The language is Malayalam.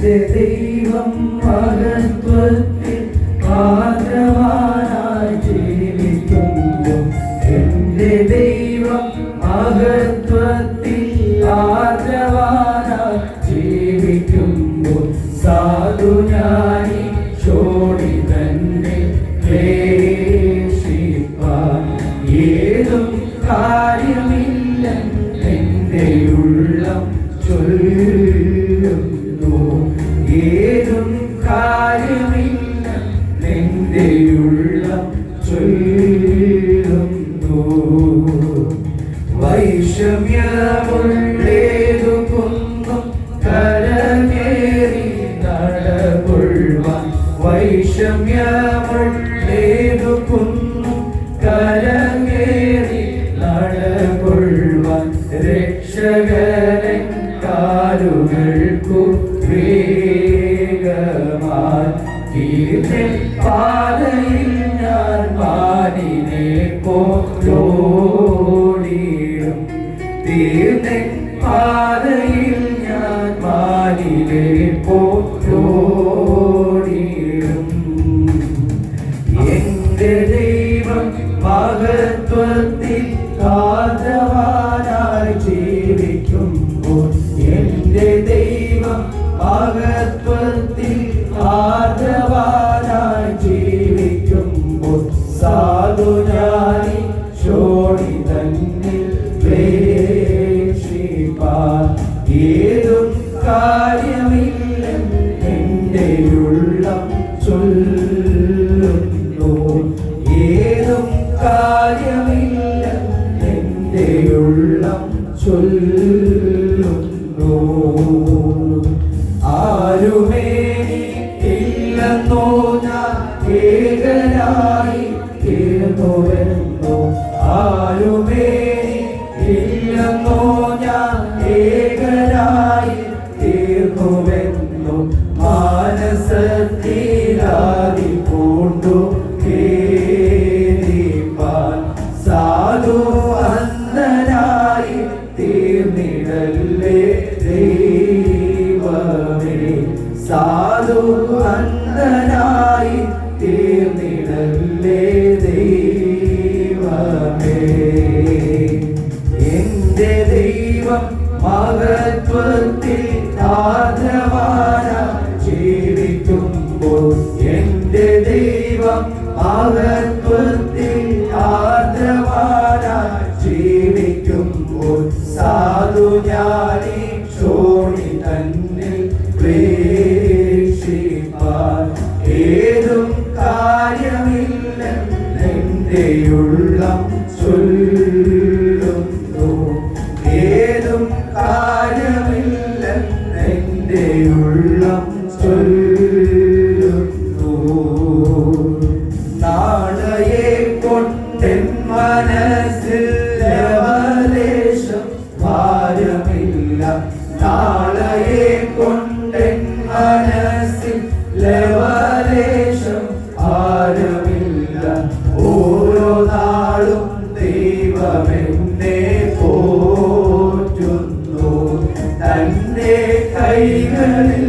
എന്റെ ദൈവം മഹത്വത്തിൽ ആദരവാനായി ജീവിക്കുന്നു. എന്റെ ദൈവം മഹത്വത്തിൽ ആദരവാനായി ജീവിക്കുന്നു. സാധു ഞാനി ചോടി തന്നെ ക്ലേശിപ്പാൻ ഏതും കാര്യമില്ല എന്റെ ഉള്ളം ചൊല്ലുന്നു. ഏതും കാര്യമില്ല എന്റെ ഉള്ളം ചൊല്ലുന്നു. വൈഷമ്യമുള്ളേതു കുന്നും കരകേറി നടകൊള്ളുവാൻ. വൈഷമ്യമുള്ളേതു കുന്നും കരകേറി നടകൊള്ളുവാൻ. രക്ഷകരൻ കാലുകൾക്കു വേഗമായി തീർന്നിൽ പാതയിൽ ഞാൻ മാനിനെ പോലോടിയിടും. തീർന്നിൽ പാതയിൽ ഞാൻ മാനിനെ പോലോടിയിടും. എന്റെ ദൈവം മഹത്വത്തിൽ ആദരവാനായി ജീവിക്കുമ്പോൾ. എന്റെ ദൈവം മഹത്വത്തിൽ ആദരവാനായി ജീവിക്കുമ്പോൾ. സാധു ഞാനി ചോടി തന്നിൽ ക്ലേശിപ്പാൻ ഏതും കാര്യമില്ല എന്റെ ഉള്ളം ചൊല്ലുന്നു. ഏതും കാര്യമില്ല എന്റെ ഉള്ളം ചൊല്ലുന്നു. ആരുമേനിക്കില്ലെന്നോ ഞാൻ ഏകനായി തീർന്നുവെന്നോ. ആരുമേനിക്കില്ലെന്നോ ഞാൻ ഏകനായി തീർന്നുവെന്നോ. മാനസത്തിലാതി പൂണ്ടു കേരിപ്പാൻ. സാധു അന്ധനായി തീർന്നിടല്ലേ ദൈവമേ. സാധു അന്ധനായി തീർന്നിടല്ലേ ദൈവമേ. എന്റെ ദൈവം മഹത്വത്തിൽ ആദരവാനായി ജീവിക്കുമ്പോൾ. എന്റെ ദൈവം മഹത്വത്തിൽ ആദരവാനായി ജീവിക്കുമ്പോൾ. സാധു ഞാനി ചോടി തന്നിൽ ക്ലേശിപ്പാൻ ഏതും കാര്യമില്ല എന്റെ ഉള്ളം ചൊല്ലുന്നു. ഏതും കാര്യമില്ല എന്റെ ഉള്ളം ചൊല്ലുന്നു. നാളെയെ കൊണ്ടെൻ മനസ്സിൽ ലവലേശം ഭാരമില്ല. നാളെയെ കൊണ്ടെൻ മനസ്സിൽ ലവലേശം ഭാരമില്ല. ഓരോ നാളും ദൈവമെന്നെ പോറ്റുന്നു. തന്റെ കൈകളിൽ